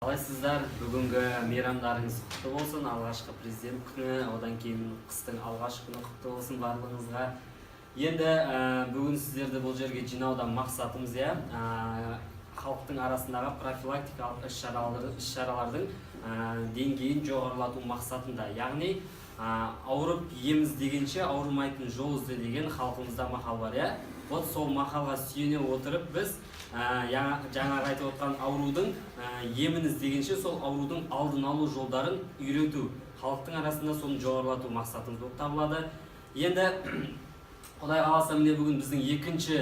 Қалайсыздар, бүгінгі мейрамдарыңыз құтты болсын. Алғашқы президент күні, одан кейін қыстың алғашқы күні құтты болсын барлығыңызға. Енді бүгін сіздерді бұл жерге жинаудан мақсатымыз халықтың арасындағы профилактикалық іс-шаралардың деңгейін жоғарылату мақсатында. Яғни ауырып еміз дегенше ауырмайтын жол ізде деген халқымызда мақал бар. Вот сол мақалға сүйене отырып біз жаңа айтып отқан аурудың емін іздегенше сол аурудың алдын алу жолдарын үйрету, халықтың арасында соны жоғарылату мақсатымыз болып табылады. Енді Құдай қаласа міне бүгін біздің екінші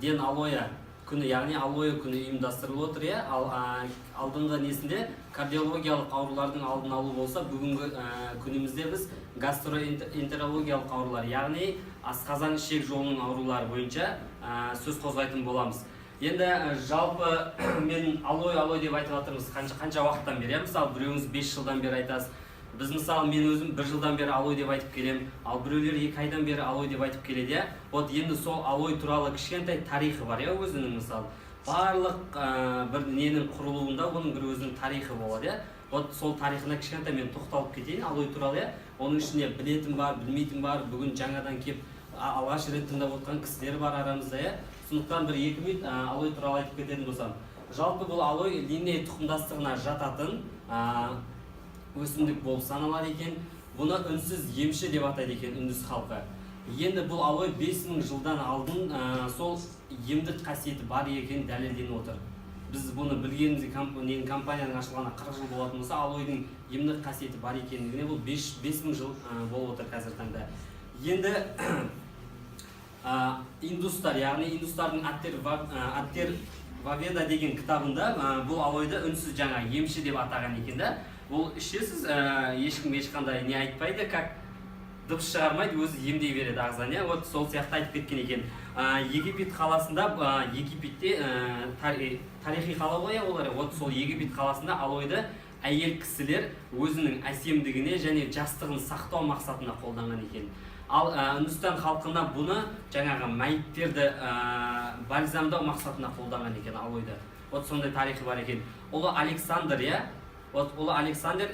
ден алоя күні, яғни алоя күні ұйымдастырылып отыр. Алдыңғы несінде кардиологиялық аурулардың алдын алу болса, бүгінгі күнімізде біз гастроэнтерологиялық аурулар, яғни асқазан ішек жолының аурулары бойынша сөз қозғайтын боламыз. Енді жалпы мен алой деп айтып жатырмыз қанша уақыттан бері. Мысалы біреуіңіз 5 жылдан бері айтасыз. Біз мысалы мен өзім 1 жылдан бері алой деп айтып келем, ал біреулер 2 айдан бері алой деп айтып келеді. Вот енді сол алой туралы кішкентай тарихы бар, өзінің мысалы. Барлық бір ненің құрылуында оның бір өзінің тарихы болады. Вот сол тарихына кішкентай мен тоқталып кетейін алой туралы. Оның ішінде білетін бар, білмейтін бар, бүгін жаңадан кеп алғаш рет тыңдап отқан кісілер бар арамызда. Сондықтан бір 2 минут алой туралы айтып кететін болсам. Жалпы бұл алой линней тұқымдастығына жататын өсімдік болып саналады екен. Бұны үнсіз емші деп атайды екен үндіс халқы. Енді бұл алой 5000 жылдан алдын сол емдік қасиеті бар екен дәлелденіп отыр. Біз бұны білгенімізде компанияның ашылғанына 40 жыл болатын болса, алойдың емдік қасиеті бар екендігіне бұл 5000 жыл болып отыр қазіргі таңда. Енді индустар, яғни индустардың Аттер Ваведа деген кітабында бұл алойды үнсіз жаңа емші деп атаған екен. Бұл ішесіз, ешкім ешқандай не айтпайды, как дыбыс шығармайды, өзі емдей береді ағзаны. Вот сол сияқты айтып кеткен екен. Египет қаласында, Египетте тарихи қала ғой олар. Вот сол Египет қаласында алойды әйел кісілер өзінің әсемдігіне және жастығын сақтау мақсатына қолданған екен. Ал Үндістан халқына бұны жаңағы мәйіттерді бальзамдау мақсатына қолданған екен алойды. Вот сондай тарихы бар екен. Ұлы Александр, Ұлы Александр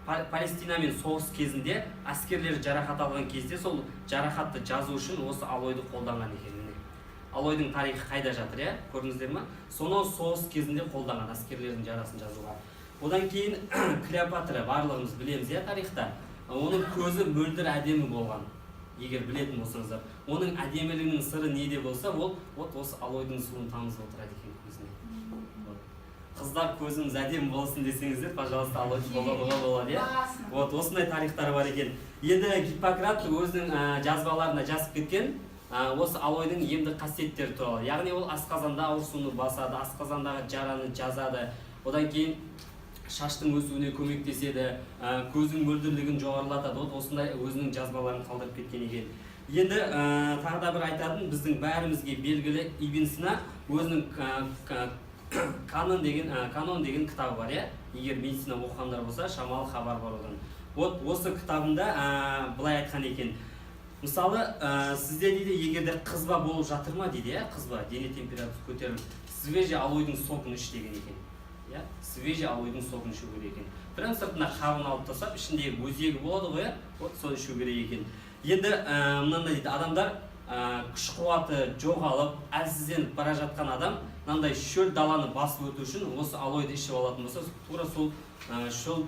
Палестинамен соғыс кезінде әскерлер жарақат алған кезде сол жарақатты жазу үшін осы алойды қолданған екен. Алойдың тарихы қайда жатыр, көрдіңіздер ме? Соны соғыс кезінде қолданған әскерлердің жарасын жазуға. Одан кейін Клеопатра, барлығымыз білеміз тарихта. Оның көзі мөлдір әдемі болған. Егер білетін болсаңыздар, оның әдемілігінің сыры неде болса, ол осы алойдың суын тамызып отырады екен көзіне. Қыздар көзіңіз әдемі болсын десеңіздер, пожалуйста, алойды болады. Вот осындай тарихтары бар екен. Енді Гиппократ өзінің жазбаларына жазып кеткен осы алойдың емдік қасиеттері туралы. Яғни ол асқазанда ауырсуды басады, асқазандағы жараны жазады. Одан кейін шаштың өсуіне көмектеседі, көздің мөлдірлігін жоғарылатады. Осындай өзінің жазбаларын қалдырып кеткен екен. Енді тағы да бір айтатын, біздің бәрімізге белгілі Ибн Сина өзінің канон деген кітабы бар. Егер медицина оқығандар болса, шамалы хабар бар одан. Вот осы кітабында былай айтқан екен. Мысалы, сізде дейді, егерде қызба болып жатыр ма дейді, қызба, дене температурасы көтеріліп, свежий алойдың сокын іш деген екен. Свежий алойдың сокын ішу керек екен. Прям сыртына қабын алып тастап, ішіндегі өзегі болады ғой, вот соны ішу керек екен. Енді мынандай дейді, адамдар күш қуаты жоғалып, әлсізденіп бара жатқан адам мынандай шөл даланы басып өту үшін осы алойды ішіп алатын болса, тура сол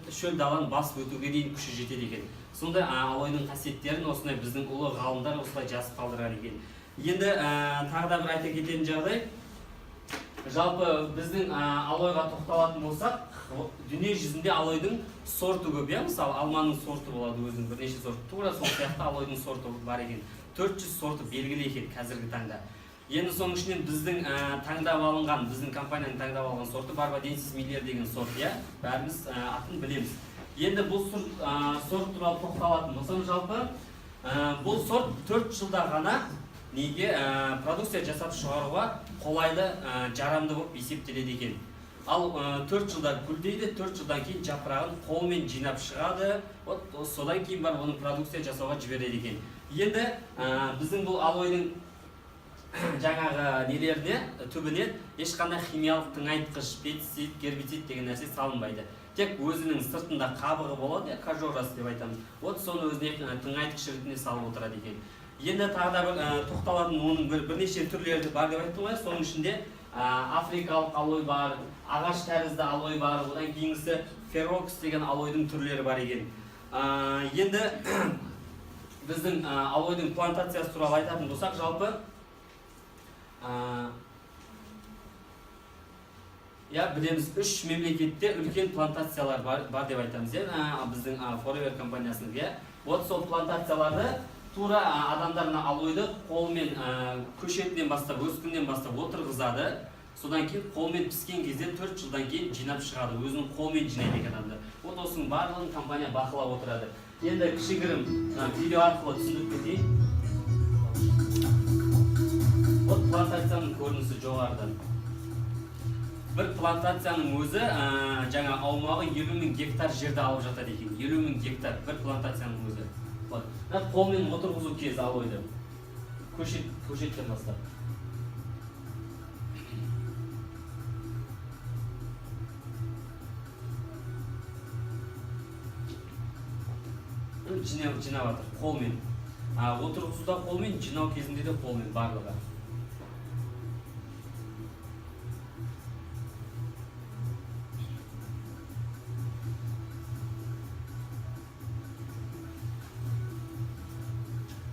шөл даланы басып өтуге дейін күші жетеді екен. Сондай алойдың қасиеттерін осындай біздің ұлы ғалымдар осылай жазып қалдырған екен. Енді тағы да бір айта кететін жағдай, жалпы біздің алойға тоқталатын болсақ, дүние жүзінде алойдың сорты көп. Мысалы, алманың сорты болады өзінің бірнеше сорты. Тура сол сияқты алойдың сорты бар екен. 400 сорты белгілі екен қазіргі таңда. Енді соның ішінен біздің таңдап алынған, біздің компанияның таңдап алған сорты Барбаденсис Миллер деген сорт, бәріміз атын білеміз. Енді бұл сорт туралы тоқталатын болсам, жалпы бұл сорт 4 жылда ғана неге продукция жасап шығаруға қолайлы, жарамды болып есептеледі екен. Ал 4 жылда гүлдейді, 4 жылдан кейін жапырағын қолмен жинап шығады, содан кейін бар оның продукция жасауға жібереді екен. Енді біздің бұл алойдың жаңағы нелеріне түбіне ешқандай химиялық тыңайтқыш, пестицид, гербицид деген нәрсе салынбайды. Тек өзінің сыртында қабығы болады, кожурасы деп айтамыз. Вот соны өзіне тыңайтқыш ретінде салып отырады екен. Енді тағы да бір тоқталатын оның бірнеше түрлері бар деп айттым ғой. Соның ішінде африкалық алой бар, ағаш тәрізді алой бар, одан кейінгісі ферокс деген алойдың түрлері бар екен. Енді біздің алойдың плантациясы туралы айтатын болсақ, жалпы білеміз, 3 мемлекетте үлкен плантациялар бар деп айтамыз. Біздің Forever компаниясының. Вот сол плантацияларды тура адамдарына алойды қолмен көшетінен бастап, өскіннен бастап отырғызады. Содан кейін қолмен піскен кезде 4 жылдан кейін жинап шығады. Өзінің қолмен жинайды екен адамдар. Вот осының барлығын компания бақылап отырады. Енді кішігірім видео арқылы түсіндіріп кетейін. Вот плантацияның көрінісі жоғарыдан. Бір плантацияның өзі жаңа аумағы 50.000 гектар жерді алып жатады екен. 50.000 гектар бір плантацияның өзі. Қолмен отырғызу кезі алойды. Көшеттен бастап. Жинап жатыр қолмен. Отырғызуда қолмен, жинау кезінде де қолмен барлығы.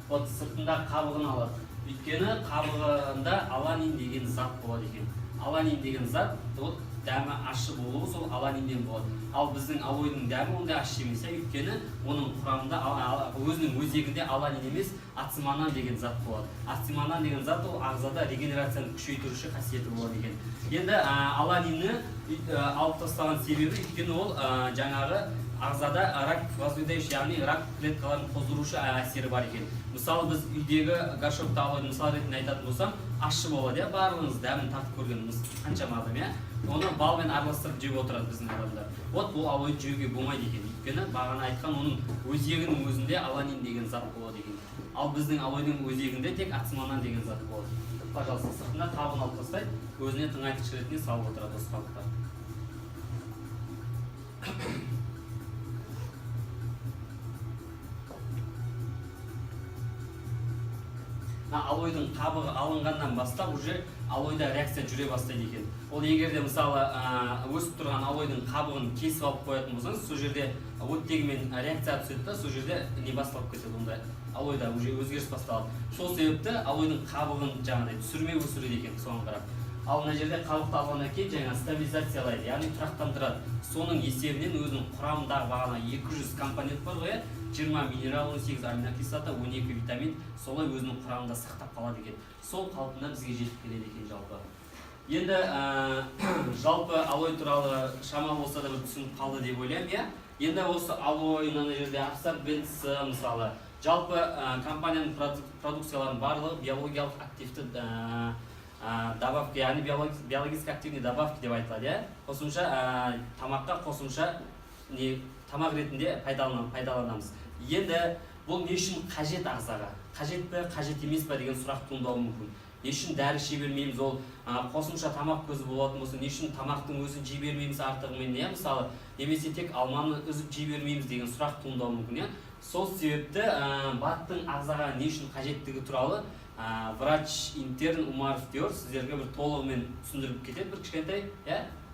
Вот сыртында қабығын алады. Өйткені қабығында аланин деген зат болады екен. Аланин деген зат, дәмі ащы болуы сол аланинден болады. Ал біздің алойдың дәмі ондай ащы емес, өйткені оның құрамында өзінің өзегінде аланин емес, ациманан деген зат болады. Ациманан деген зат ол ағзада регенерацияны күшейтуші қасиеті болады екен. Енді аланинні алып тастаған себебі, өйткені ол жаңағы ағзада рак возведающий, яғни рак клеткаларын қоздырушы әсері бар екен. Мысалы біз үйдегі горшокты алойдың мысал ретінде айтатын болсам, ащы болады, барлығыңыз дәмін тартып көргеніміз қаншама адам, оны балмен араластырып жеп отырады біздің адамдар. Вот бұл алойды жеуге болмайды екен. Өйткені бағана айтқан оның өзегінің өзінде аланин деген зат болады екен. Ал біздің алойдың өзегінде тек ациманан деген зат болады. Пожалуйста, сыртында қабығын алып тастайды, өзіне тыңайтқыш ретінде салып отырады осы қабықтар. Алойдың қабығы алынғаннан бастап уже алойда реакция жүре бастайды екен. Ол егерде мысалы өсіп тұрған алойдың қабығын кесіп алып қоятын болсаңыз, сол жерде оттегімен реакция түседі да, сол жерде не басталып кетеді, онда алойда уже өзгеріс басталады. Сол себепті алойдың қабығын жаңағыдай түсірмей өсіреді екен соған қарап. Ал мына жерде қабықты алғаннан кейін жаңа стабилизациялайды, яғни тұрақтандырады. Соның есебінен өзінің құрамындағы бағана 200 компонент бар ғой, 20 минерал, 18 аминокислота, 12 витамин, солай өзінің құрамында сақтап қалады екен. Сол қалпында бізге жетіп келеді екен жалпы. Енді жалпы алой туралы шама болса да бір түсініп қалды деп ойлаймын. Енді осы алой, мына жерде абсорбенция мысалы, жалпы компанияның продукцияларының барлығы биологиялық активті добавка, яғни биологически активный добавки деп айтылады. Қосымша тамаққа қосымша тамақ ретінде пайдаланамыз. Енді бұл не үшін қажет ағзаға? Қажет пе, қажет емес пе деген сұрақ туындауы мүмкін. Не үшін дәрі іше бермейміз, ол қосымша тамақ көзі болатын болса, не үшін тамақтың өзін жей бермейміз артығымен, мысалы, немесе тек алманы үзіп жей бермейміз деген сұрақ туындауы мүмкін. Сол себепті баттың ағзаға не үшін қажеттігі туралы врач интерн Умаров Диор сіздерге бір толығымен түсіндіріп кетеді, бір кішкентай,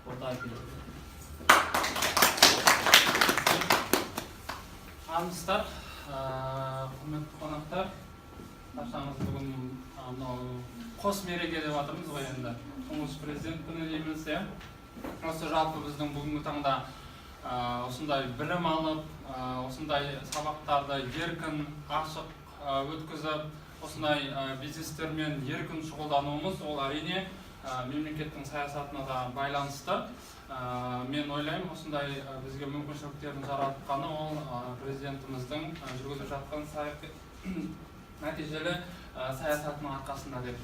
ортаға келеді. Армысыздар, құрметті қонақтар, баршаңыз бүгін қос мереке деп жатырмыз ғой енді. Тұңғыш президент күні дейміз, осы жалпы біздің бүгінгі таңда осындай білім алып, осындай сабақтарды еркін, ашық өткізіп, осындай бизнестермен еркін шұғылдануымыз, ол әрине мемлекеттің саясатына да байланысты. Мен ойлаймын, осындай бізге мүмкіншіліктерін жаратқаны ол президентіміздің жүргізіп жатқан нәтижелі саясатының арқасында деп.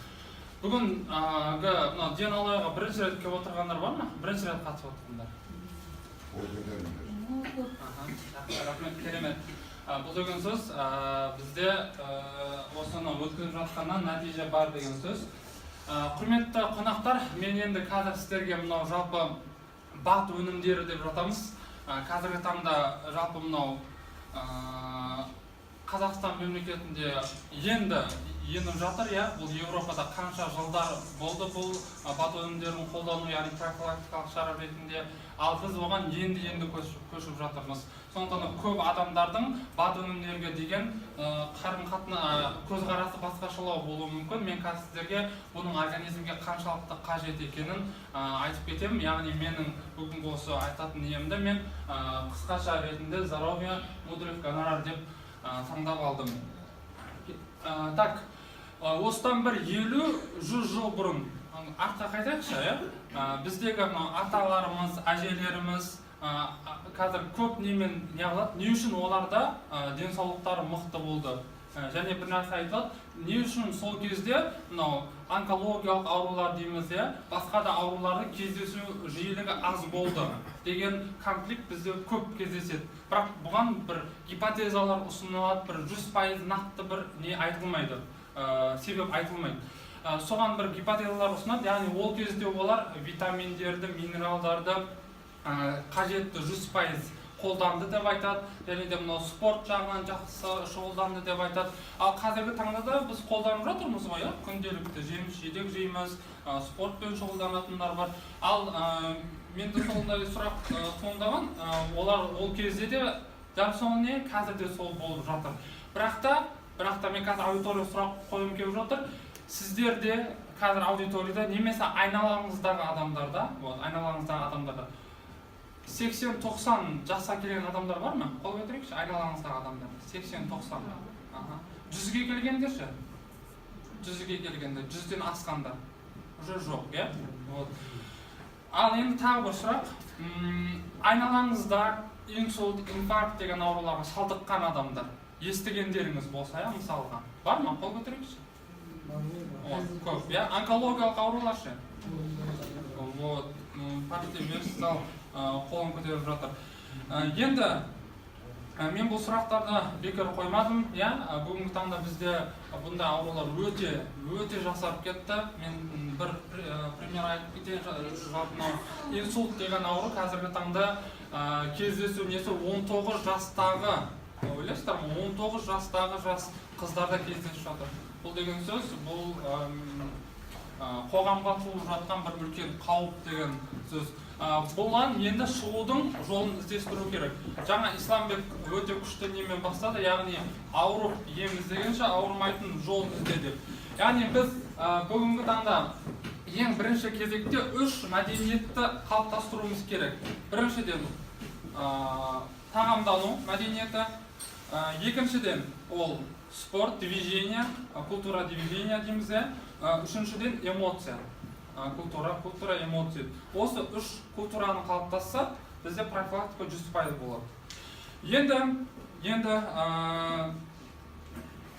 Бүгінгі деналойға бірінші рет келіп отырғандар бар ма? Бірінші рет қатысып отырғандар. Рахмет, керемет. Бұл деген сөз бізде осыны өткізіп жатқаннан нәтиже бар деген сөз. Құрметті қонақтар, мен енді қазір сіздерге мынау жалпы бат өнімдері деп жатамыз. Қазіргі таңда жалпы мынау Қазақстан мемлекетінде енді еніп жатыр, бұл Еуропада қанша жылдар болды бұл бат өнімдерін қолдану, яғни профилактикалық шара ретінде, ал біз оған енді көшіп жатырмыз. Сондықтан көп адамдардың бат өнімдерге деген көзқарасы басқашалау болуы мүмкін. Мен қазір сіздерге бұның организмге қаншалықты қажет екенін айтып кетемін. Яғни менің бүгінгі осы айтатын ниемді мен қысқаша ретінде здоровье мудрых гонорар деп таңдап алдым. Так, осыдан бір 50-100 жыл бұрын артқа қайтайықшы, біздегі аталарымыз, әжелеріміз қазір көп немен неғылады, не үшін оларда денсаулықтары мықты болды. Және бір нәрсе айтылады, не үшін сол кезде онкологиялық аурулар дейміз, басқа да ауруларды кездесу жиілігі аз болды деген конфликт бізде көп кездеседі. Бірақ бұған бір гипотезалар ұсынылады, бір 100% нақты бір не айтылмайды, себеп айтылмайды. Соған бір гипотезалар ұсынады, яғни ол кезде олар витаминдерді, минералдарды қажетті 100% қолданды деп айтады, және де мынау спорт жағынан жақсы шұғылданды деп айтады. Ал қазіргі таңда да біз қолданып жатырмыз ғой, күнделікті жеміс-жидек жейміз, спортпен шұғылданатындар бар. Ал менде сондай сұрақ туындаған, олар ол кезде де дәл сол не қазір де сол болып жатыр. Бірақ та мен қазір аудитория сұрақ қойым келіп жатыр. Сіздерде қазір аудиторияда немесе айналаңыздағы адамдарда 80-90 жасқа келген адамдар бар ма? Қол көтерейікші, айналаңыздағы адамдар. 80-90. 100-ге келгендер ше? 100-ге келгендер, 100-ден асқандар. Уже жоқ, Ал енді тағы бір сұрақ. Айналаңызда инсульт, инфаркт деген ауруларға шалдыққан адамдар естігендеріңіз болса, мысалға, бар ма? Қол көтерейікші? Көп, онкологиялық аурулар ше? Партия версіз қолын көтеріп жатыр. Енді мен бұл сұрақтарды бекер қоймадым. Бүгінгі таңда бізде бұндай аурулар өте жасарып кетті. Мен бір пример айтып кетейін. Инсульт деген ауру қазіргі таңда кездесу несі 19 жастағы, ойлайсыздар ма? 19 жастағы қыздарда кездесіп жатыр. Бұл деген сөз, бұл қоғамға туып жатқан бір үлкен қауіп деген сөз. Бұлан енді шығудың жолын іздестіру керек. Жаңа Исламбек өте күшті немен бастады, яғни ауырып ем іздегенше ауырмайтын жол ізде деп. Яғни біз бүгінгі таңда ең бірінші кезекте 3 мәдениетті қалыптастыруымыз керек. Біріншіден тағамдану мәдениеті, екіншіден ол спорт, движение, культура движения дейміз, үшіншіден эмоция. Культура, эмоция. Осы 3 культураны қалыптасса, бізде профилактика 100% болады. Енді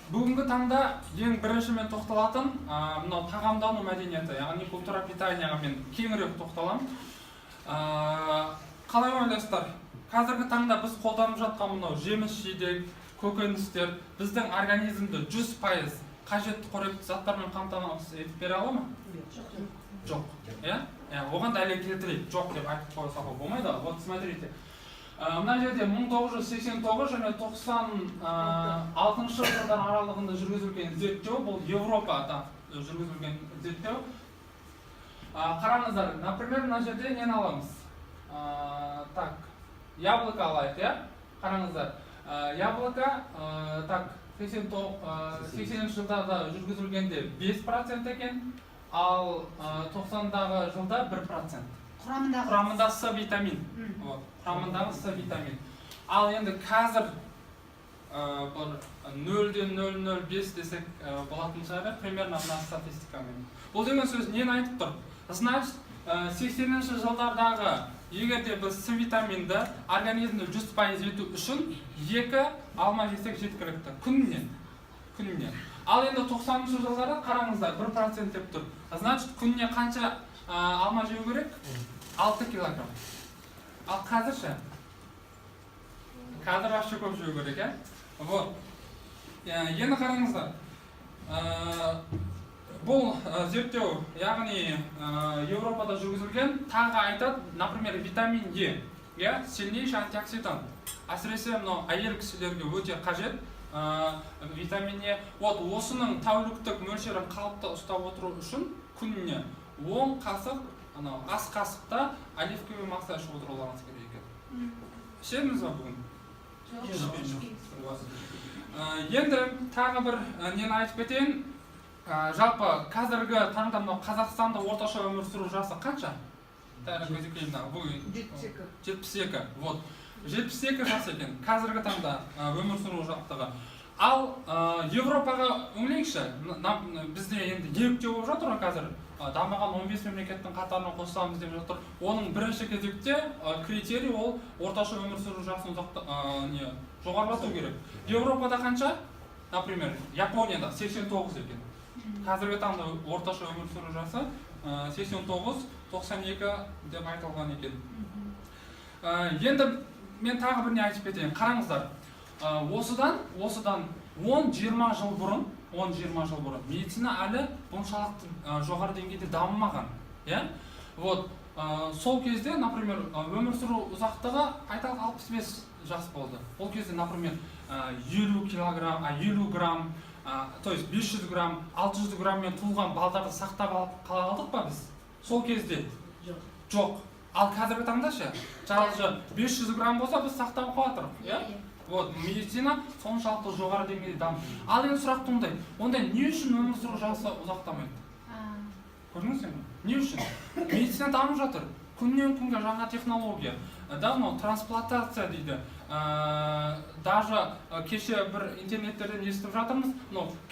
бүгінгі таңда ең бірінші мен тоқталатын мынау тағамдану мәдениеті, яғни культура питанияға мен кеңірек тоқталамын. Қалай ойлайсыздар? Қазіргі таңда біз қолданып жатқан мынау жеміс-жидек, көкөністер біздің организмді 100% қажетті қоректі заттармен қамтамасыз етіп бере ала ма? Жоқ. Оған дәлел келтірейік. Жоқ деп айтып қойсақ болмайды. Вот смотрите. Мына жерде 1989 және 96 жылдар аралығында жүргізілген зерттеу, бұл Европада жүргізілген зерттеу. Қараңыздар, например, мына жерде нені аламыз? Так, яблоко алайық, қараңыздар. Яблоко, так, 80 жылдарда жүргізілгенде 5% екен, ал 90-дағы жылда 1%. Құрамында С витамин. Құрамындағы С витамин. Ал енді қазір 0-ден 0,05 десек болатын шығар, примерно мына статистикамен. Бұл деген сөз нені айтып тұр? Значит, 80-ші жылдардағы егерде біз С витаминді организмді 100% ету үшін 2 алма жесек жеткілікті. Күніне. Ал енді 90-ші жылдары қараңыздар 1% деп тұр. Значит, күніне қанша алма жеу керек? 6 килограмм. Ал қазір ше? Қазір вообще көп жеу керек, иә? Вот. Енді қараңыздар. Бұл зерттеу, яғни Европада жүргізілген, тағы айтады, например, витамин Е, сильнейший антиоксидант. Әсіресе мынау әйел кісілерге өте қажет витамин Е. Вот осының тәуліктік мөлшерін қалыпта ұстап отыру үшін күніне 10 қасық, ас қасықта оливковый масло ішіп отыруларыңыз керек екен. Ішеміз ба бүгін? Енді тағы бір нені айтып кетейін. Жалпы қазіргі таңда Қазақстанда орташа өмір сүру жасы қанша? 72. Вот. 72 жас екен. Қазіргі таңда өмір сүру жақтығы. Ал Европаға өңлейікші, бізде енді елікте болып жатыр қазір. Дамыған 15 мемлекеттің қатарына қосыламыз деп жатыр. Оның бірінші кезекте критерий ол орташа өмір сүру жасын жоғарылату керек. Европада қанша? Например, Японияда 89 екен. Қазіргі таңда орташа өмір сүру жасы 89-92 деп айтылған екен. Енді мен тағы біріне айтып кетейін. Қараңыздар, осыдан 10-20 жыл бұрын медицина әлі бұншалықты жоғары деңгейде дамымаған. Вот, сол кезде, например, өмір сүру ұзақтығы айталық 65 жас болды. Ол кезде, например, 50 грамм, то есть 500 грамм, 600 грамммен туылған балдарды сақтап алып қала алдық па біз? Сол кезде? Жоқ. Ал қазіргі таңда ше, жалғыз 500 грамм болса біз сақтап қалатырық. Вот, медицина соншалықты жоғары деңгейде дамып. Ал енді сұрақ туындайды, онда не үшін өмір сүру жасы ұзақтамайды? Көрдіңіздер ме? Не үшін? Медицина дамып жатыр. Күннен күнге жаңа технология. Трансплантация дейді. Даже кеше бір интернеттерден естіп жатырмыз,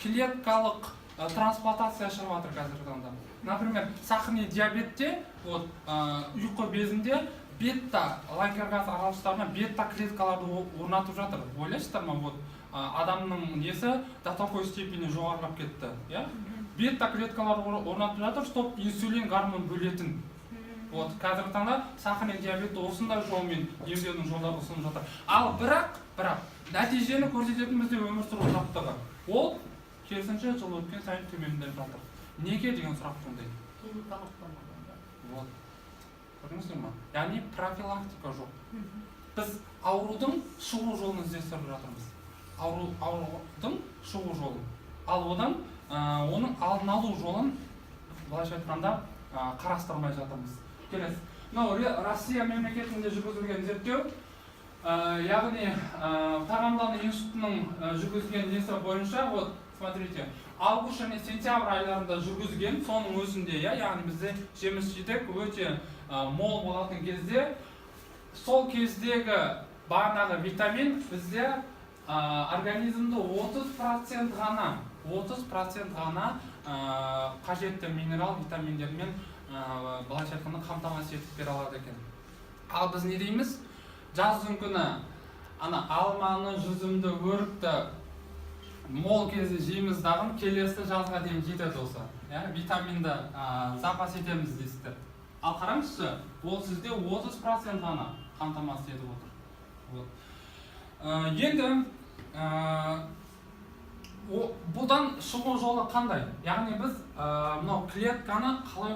клеткалық трансплантация шығып жатыр қазіргі таңда. Например, сахарный диабетте, ұйқы безінде бетта лайкер-газ араластарына бетта клеткаларды орнатып жатыр. Ойлайсыздар ма? Адамның несі до такой степени жоғарылап кетті. Бетта клеткаларды орнатып жатыр, чтоб инсулин гормон бөлетін. Қазіргі таңда сахарный диабетті осындай жолмен емдеудің жолдары ұсынып жатыр. Ал бірақ нәтижені көрсететін бізде өмір сүру ұзақтығы. Ол керісінше жыл өткен сайын төмендеп жатыр. Неге деген сұрақ туындайды? Көрдіңіздер ме? Яғни профилактика жоқ. Біз аурудың шығу жолын іздестіріп жатырмыз. Аурудың шығу жолын. Ал одан оның алдын алу жолын былайша айтқанда қарастырмай жатырмыз. Келесі. Россия мемлекетінде жүргізілген зерттеу, яғни тағамдану институтының жүргізген несі бойынша, смотрите, август және сентябрь айларында жүргізген, соның өзінде, яғни бізде жеміс-жидек өте мол болатын кезде, сол кездегі бағанағы витамин бізде организмді 30% ғана қажетті минерал витаминдермен былайша айтқанда қамтамасыз етіп бере алады екен. Ал біз не дейміз? Жаздың күні алманы, жүзімді, өрікті мол кезде жейміз дағын, келесі жазға дейін жетеді осы. Витаминді запас етеміз дейсіздер. Ал қараңызшы, ол сізде 30% ғана қамтамасыз етіп отыр. Енді бұдан шығу жолы қандай? Яғни біз клетканы қалай